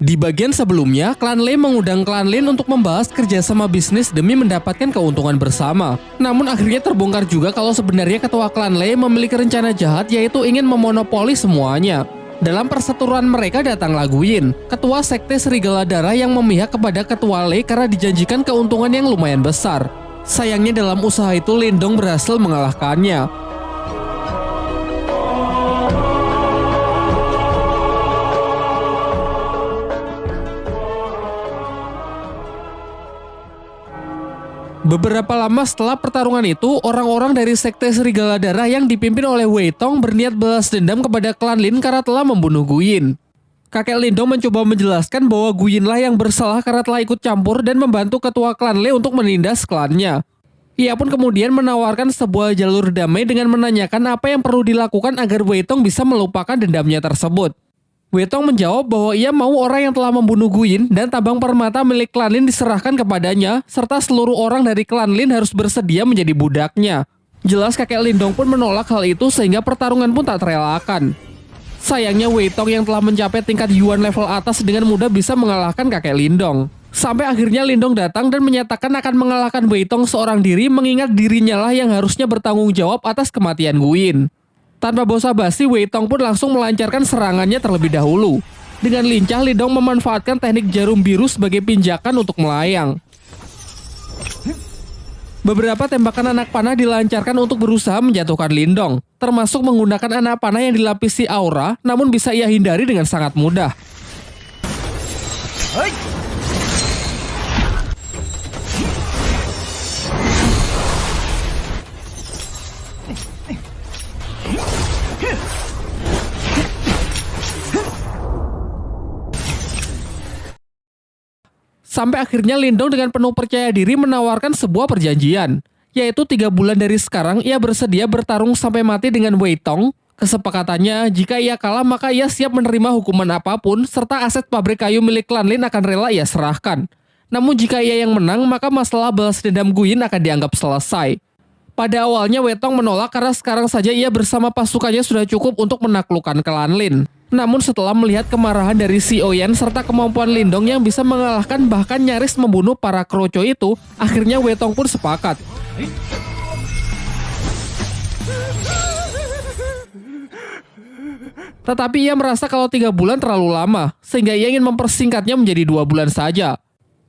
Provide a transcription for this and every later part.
Di bagian sebelumnya, klan Lei mengundang klan Lin untuk membahas kerjasama bisnis demi mendapatkan keuntungan bersama. Namun akhirnya terbongkar juga kalau sebenarnya ketua klan Lei memiliki rencana jahat, yaitu ingin memonopoli semuanya. Dalam perseteruan mereka datanglah Guyin, ketua sekte Serigala Darah yang memihak kepada ketua Lei karena dijanjikan keuntungan yang lumayan besar. Sayangnya dalam usaha itu Lindong berhasil mengalahkannya. Beberapa lama setelah pertarungan itu, orang-orang dari sekte Serigala Darah yang dipimpin oleh Wei Tong berniat balas dendam kepada klan Lin karena telah membunuh Guyin. Kakek Lindong mencoba menjelaskan bahwa Guyinlah yang bersalah karena telah ikut campur dan membantu ketua klan Lei untuk menindas klannya. Ia pun kemudian menawarkan sebuah jalur damai dengan menanyakan apa yang perlu dilakukan agar Wei Tong bisa melupakan dendamnya tersebut. Wei Tong menjawab bahwa ia mau orang yang telah membunuh Guyin dan tabang permata milik klan Lin diserahkan kepadanya, serta seluruh orang dari klan Lin harus bersedia menjadi budaknya. Jelas kakek Lindong pun menolak hal itu sehingga pertarungan pun tak terelakkan. Sayangnya Wei Tong yang telah mencapai tingkat Yuan level atas dengan mudah bisa mengalahkan kakek Lindong. Sampai akhirnya Lindong datang dan menyatakan akan mengalahkan Wei Tong seorang diri, mengingat dirinya lah yang harusnya bertanggung jawab atas kematian Guyin. Tanpa basa-basi, Wei Tong pun langsung melancarkan serangannya terlebih dahulu. Dengan lincah, Lindong memanfaatkan teknik jarum biru sebagai pinjakan untuk melayang. Beberapa tembakan anak panah dilancarkan untuk berusaha menjatuhkan Lindong, termasuk menggunakan anak panah yang dilapisi aura, namun bisa ia hindari dengan sangat mudah. Sampai akhirnya Lindong dengan penuh percaya diri menawarkan sebuah perjanjian, yaitu 3 bulan dari sekarang ia bersedia bertarung sampai mati dengan Wei Tong. Kesepakatannya, jika ia kalah maka ia siap menerima hukuman apapun, serta aset pabrik kayu milik klan Lin akan rela ia serahkan. Namun jika ia yang menang, maka masalah balas dendam Guyin akan dianggap selesai. Pada awalnya Wei Tong menolak karena sekarang saja ia bersama pasukannya sudah cukup untuk menaklukkan klan Lin. Namun setelah melihat kemarahan dari Si Oyan serta kemampuan Lindong yang bisa mengalahkan bahkan nyaris membunuh para kroco itu, akhirnya Wei Tong pun sepakat. Tetapi ia merasa kalau 3 bulan terlalu lama, sehingga ia ingin mempersingkatnya menjadi 2 bulan saja.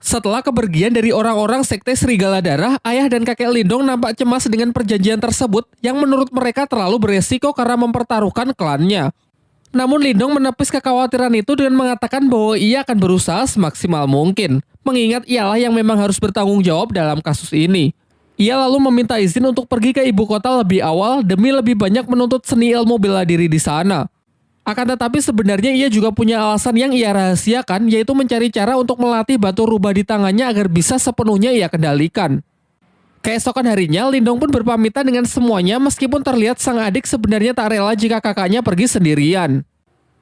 Setelah kepergian dari orang-orang sekte Serigala Darah, ayah dan kakek Lindong nampak cemas dengan perjanjian tersebut yang menurut mereka terlalu beresiko karena mempertaruhkan klannya. Namun Lindong menepis kekhawatiran itu dengan mengatakan bahwa ia akan berusaha semaksimal mungkin, mengingat ialah yang memang harus bertanggung jawab dalam kasus ini. Ia lalu meminta izin untuk pergi ke ibu kota lebih awal demi lebih banyak menuntut seni ilmu bela diri di sana. Akan tetapi sebenarnya ia juga punya alasan yang ia rahasiakan, yaitu mencari cara untuk melatih batu rubah di tangannya agar bisa sepenuhnya ia kendalikan. Keesokan harinya, Lindong pun berpamitan dengan semuanya meskipun terlihat sang adik sebenarnya tak rela jika kakaknya pergi sendirian.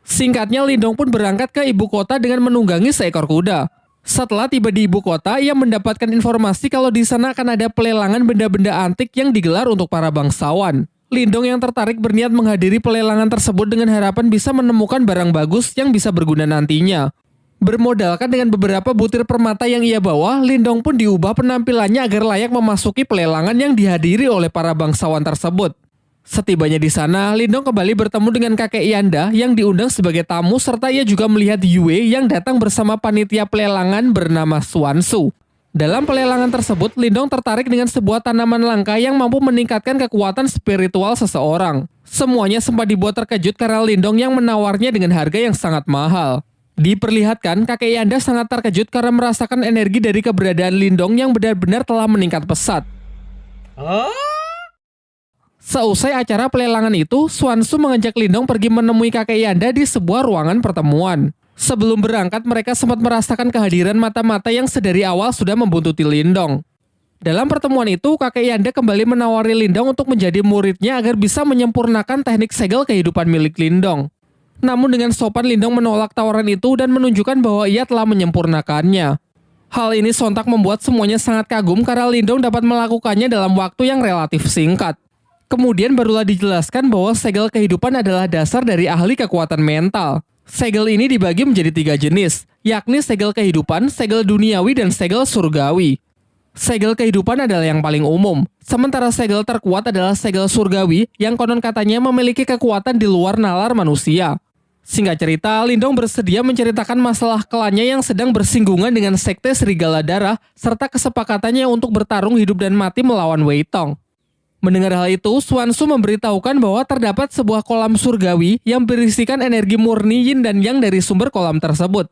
Singkatnya, Lindong pun berangkat ke ibu kota dengan menunggangi seekor kuda. Setelah tiba di ibu kota, ia mendapatkan informasi kalau di sana akan ada pelelangan benda-benda antik yang digelar untuk para bangsawan. Lindong yang tertarik berniat menghadiri pelelangan tersebut dengan harapan bisa menemukan barang bagus yang bisa berguna nantinya. Bermodalkan dengan beberapa butir permata yang ia bawa, Lindong pun diubah penampilannya agar layak memasuki pelelangan yang dihadiri oleh para bangsawan tersebut. Setibanya di sana, Lindong kembali bertemu dengan kakek Yanda yang diundang sebagai tamu, serta ia juga melihat Yue yang datang bersama panitia pelelangan bernama Xuansu. Dalam pelelangan tersebut, Lindong tertarik dengan sebuah tanaman langka yang mampu meningkatkan kekuatan spiritual seseorang. Semuanya sempat dibuat terkejut karena Lindong yang menawarnya dengan harga yang sangat mahal. Diperlihatkan, kakek Yanda sangat terkejut karena merasakan energi dari keberadaan Lindong yang benar-benar telah meningkat pesat. Seusai acara pelelangan itu, Xuansu mengajak Lindong pergi menemui kakek Yanda di sebuah ruangan pertemuan. Sebelum berangkat, mereka sempat merasakan kehadiran mata-mata yang sedari awal sudah membuntuti Lindong. Dalam pertemuan itu, kakek Yanda kembali menawari Lindong untuk menjadi muridnya agar bisa menyempurnakan teknik segel kehidupan milik Lindong. Namun dengan sopan Lindong menolak tawaran itu dan menunjukkan bahwa ia telah menyempurnakannya. Hal ini sontak membuat semuanya sangat kagum karena Lindong dapat melakukannya dalam waktu yang relatif singkat. Kemudian barulah dijelaskan bahwa segel kehidupan adalah dasar dari ahli kekuatan mental. Segel ini dibagi menjadi 3 jenis, yakni segel kehidupan, segel duniawi, dan segel surgawi. Segel kehidupan adalah yang paling umum, sementara segel terkuat adalah segel surgawi yang konon katanya memiliki kekuatan di luar nalar manusia. Singkat cerita, Lindong bersedia menceritakan masalah klannya yang sedang bersinggungan dengan sekte Serigala Darah serta kesepakatannya untuk bertarung hidup dan mati melawan Wei Tong. Mendengar hal itu, Xuan Tzu memberitahukan bahwa terdapat sebuah kolam surgawi yang berisikan energi murni yin dan yang dari sumber kolam tersebut.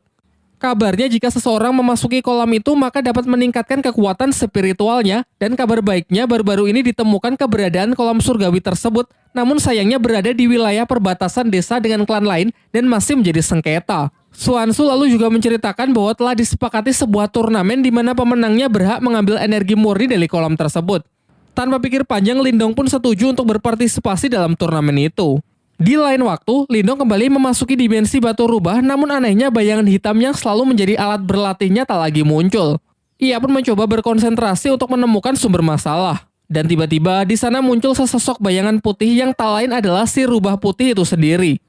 Kabarnya jika seseorang memasuki kolam itu maka dapat meningkatkan kekuatan spiritualnya, dan kabar baiknya baru-baru ini ditemukan keberadaan kolam surgawi tersebut, namun sayangnya berada di wilayah perbatasan desa dengan klan lain dan masih menjadi sengketa. Xuan Tzu lalu juga menceritakan bahwa telah disepakati sebuah turnamen di mana pemenangnya berhak mengambil energi murni dari kolam tersebut. Tanpa pikir panjang, Lindong pun setuju untuk berpartisipasi dalam turnamen itu. Di lain waktu, Lindong kembali memasuki dimensi batu rubah, namun anehnya bayangan hitam yang selalu menjadi alat berlatihnya tak lagi muncul. Ia pun mencoba berkonsentrasi untuk menemukan sumber masalah. Dan tiba-tiba di sana muncul sesosok bayangan putih yang tak lain adalah si rubah putih itu sendiri.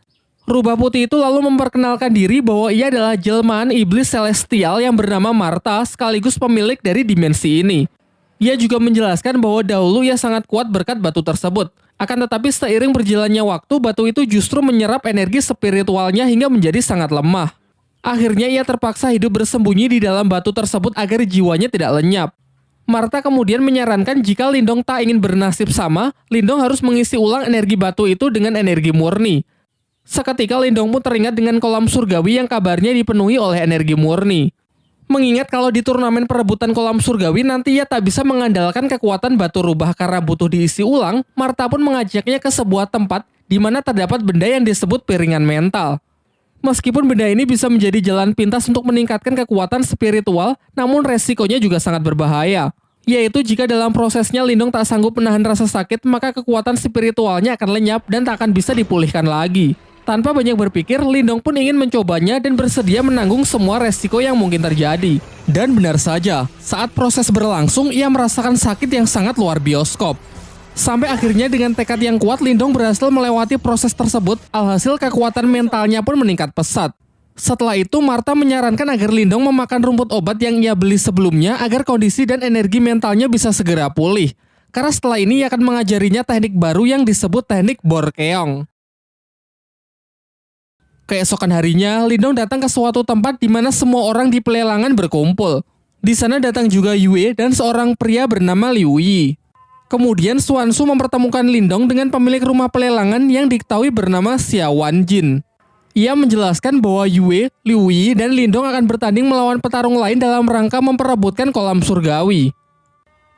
Rubah putih itu lalu memperkenalkan diri bahwa ia adalah jelmaan iblis celestial yang bernama Martha sekaligus pemilik dari dimensi ini. Ia juga menjelaskan bahwa dahulu ia sangat kuat berkat batu tersebut. Akan tetapi seiring berjalannya waktu, batu itu justru menyerap energi spiritualnya hingga menjadi sangat lemah. Akhirnya ia terpaksa hidup bersembunyi di dalam batu tersebut agar jiwanya tidak lenyap. Martha kemudian menyarankan jika Lindong tak ingin bernasib sama, Lindong harus mengisi ulang energi batu itu dengan energi murni. Seketika Lindong pun teringat dengan kolam surgawi yang kabarnya dipenuhi oleh energi murni. Mengingat kalau di turnamen perebutan kolam surgawi nanti ia tak bisa mengandalkan kekuatan batu rubah karena butuh diisi ulang, Martha pun mengajaknya ke sebuah tempat di mana terdapat benda yang disebut piringan mental. Meskipun benda ini bisa menjadi jalan pintas untuk meningkatkan kekuatan spiritual, namun resikonya juga sangat berbahaya. Yaitu jika dalam prosesnya Lindong tak sanggup menahan rasa sakit, maka kekuatan spiritualnya akan lenyap dan tak akan bisa dipulihkan lagi. Tanpa banyak berpikir, Lindong pun ingin mencobanya dan bersedia menanggung semua resiko yang mungkin terjadi. Dan benar saja, saat proses berlangsung, ia merasakan sakit yang sangat luar bioskop. Sampai akhirnya dengan tekad yang kuat, Lindong berhasil melewati proses tersebut, alhasil kekuatan mentalnya pun meningkat pesat. Setelah itu, Martha menyarankan agar Lindong memakan rumput obat yang ia beli sebelumnya agar kondisi dan energi mentalnya bisa segera pulih. Karena setelah ini ia akan mengajarinya teknik baru yang disebut teknik Borkeong. Keesokan harinya, Lindong datang ke suatu tempat di mana semua orang di pelelangan berkumpul. Di sana datang juga Yue dan seorang pria bernama Liu Yi. Kemudian Xuan Tzu mempertemukan Lindong dengan pemilik rumah pelelangan yang diketahui bernama Xia Wanjin. Ia menjelaskan bahwa Yue, Liu Yi, dan Lindong akan bertanding melawan petarung lain dalam rangka memperebutkan kolam surgawi.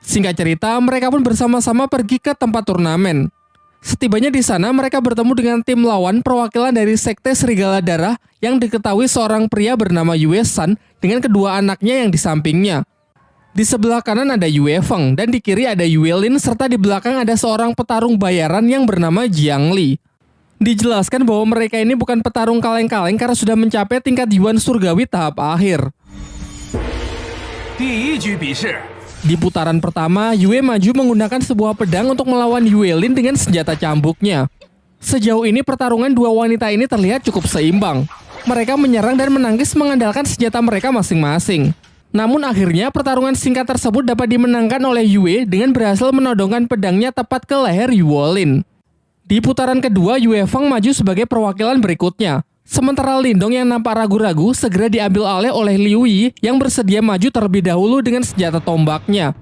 Singkat cerita, mereka pun bersama-sama pergi ke tempat turnamen. Setibanya di sana, mereka bertemu dengan tim lawan perwakilan dari sekte Serigala Darah yang diketahui seorang pria bernama Yue San dengan kedua anaknya yang di sampingnya. Di sebelah kanan ada Yue Feng dan di kiri ada Yue Lin serta di belakang ada seorang petarung bayaran yang bernama Jiang Li. Dijelaskan bahwa mereka ini bukan petarung kaleng-kaleng karena sudah mencapai tingkat Yuan Surgawi tahap akhir. Di putaran pertama, Yue maju menggunakan sebuah pedang untuk melawan Yue Lin dengan senjata cambuknya. Sejauh ini pertarungan dua wanita ini terlihat cukup seimbang. Mereka menyerang dan menangkis mengandalkan senjata mereka masing-masing. Namun akhirnya pertarungan singkat tersebut dapat dimenangkan oleh Yue dengan berhasil menodongkan pedangnya tepat ke leher Yue Lin. Di putaran kedua, Yue Feng maju sebagai perwakilan berikutnya. Sementara Lindong yang nampak ragu-ragu segera diambil alih oleh Liu Yi yang bersedia maju terlebih dahulu dengan senjata tombaknya.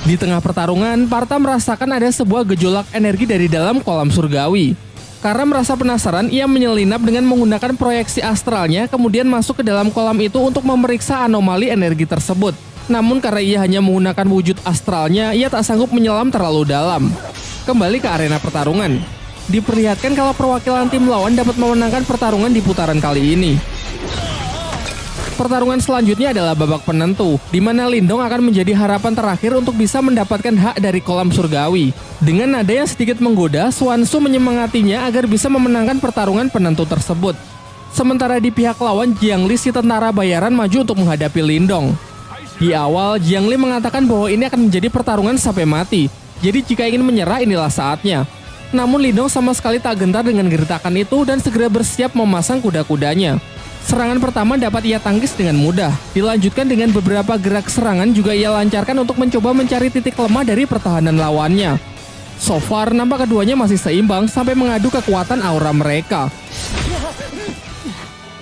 Di tengah pertarungan, Martha merasakan ada sebuah gejolak energi dari dalam kolam surgawi. Karena merasa penasaran, ia menyelinap dengan menggunakan proyeksi astralnya kemudian masuk ke dalam kolam itu untuk memeriksa anomali energi tersebut. Namun karena ia hanya menggunakan wujud astralnya, ia tak sanggup menyelam terlalu dalam. Kembali ke arena pertarungan. Diperlihatkan kalau perwakilan tim lawan dapat memenangkan pertarungan di putaran kali ini. Pertarungan selanjutnya adalah babak penentu, di mana Lindong akan menjadi harapan terakhir untuk bisa mendapatkan hak dari kolam surgawi. Dengan nada yang sedikit menggoda, Xuan Tzu menyemangatinya agar bisa memenangkan pertarungan penentu tersebut. Sementara di pihak lawan, Jiang Li si tentara bayaran maju untuk menghadapi Lindong. Di awal, Jiang Li mengatakan bahwa ini akan menjadi pertarungan sampai mati. Jadi jika ingin menyerah inilah saatnya. Namun Lindong sama sekali tak gentar dengan gertakan itu dan segera bersiap memasang kuda-kudanya. Serangan pertama dapat ia tangkis dengan mudah. Dilanjutkan dengan beberapa gerak serangan juga ia lancarkan untuk mencoba mencari titik lemah dari pertahanan lawannya. So far, nampak keduanya masih seimbang sampai mengadu kekuatan aura mereka.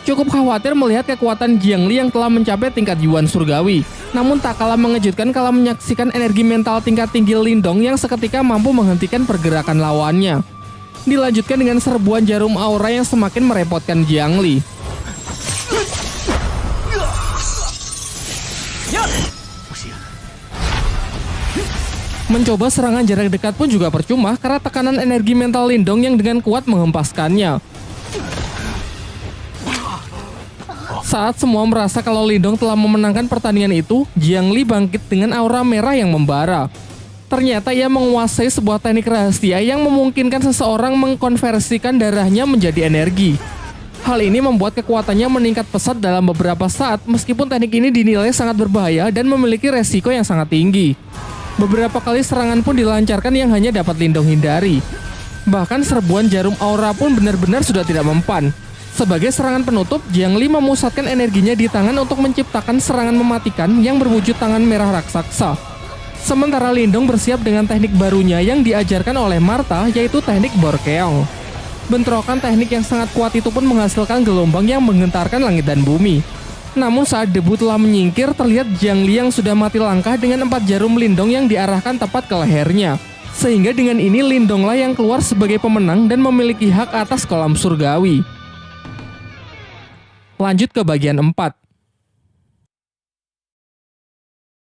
Cukup khawatir melihat kekuatan Jiang Li yang telah mencapai tingkat Yuan Surgawi. Namun tak kalah mengejutkan kalau menyaksikan energi mental tingkat tinggi Lindong yang seketika mampu menghentikan pergerakan lawannya. Dilanjutkan dengan serbuan jarum aura yang semakin merepotkan Jiang Li. Mencoba serangan jarak dekat pun juga percuma karena tekanan energi mental Lindong yang dengan kuat menghempaskannya. Saat semua merasa kalau Lindong telah memenangkan pertandingan itu, Jiang Li bangkit dengan aura merah yang membara. Ternyata ia menguasai sebuah teknik rahasia yang memungkinkan seseorang mengkonversikan darahnya menjadi energi. Hal ini membuat kekuatannya meningkat pesat dalam beberapa saat meskipun teknik ini dinilai sangat berbahaya dan memiliki resiko yang sangat tinggi. Beberapa kali serangan pun dilancarkan yang hanya dapat Lindong hindari. Bahkan serbuan jarum aura pun benar-benar sudah tidak mempan. Sebagai serangan penutup, Jiang Li memusatkan energinya di tangan untuk menciptakan serangan mematikan yang berwujud tangan merah raksasa. Sementara Lindong bersiap dengan teknik barunya yang diajarkan oleh Martha, yaitu teknik Borkeong. Bentrokan teknik yang sangat kuat itu pun menghasilkan gelombang yang menggentarkan langit dan bumi. Namun saat debu telah menyingkir, terlihat Jiang Li yang sudah mati langkah dengan 4 jarum Lindong yang diarahkan tepat ke lehernya. Sehingga dengan ini Lindonglah yang keluar sebagai pemenang dan memiliki hak atas kolam surgawi. Lanjut ke bagian 4.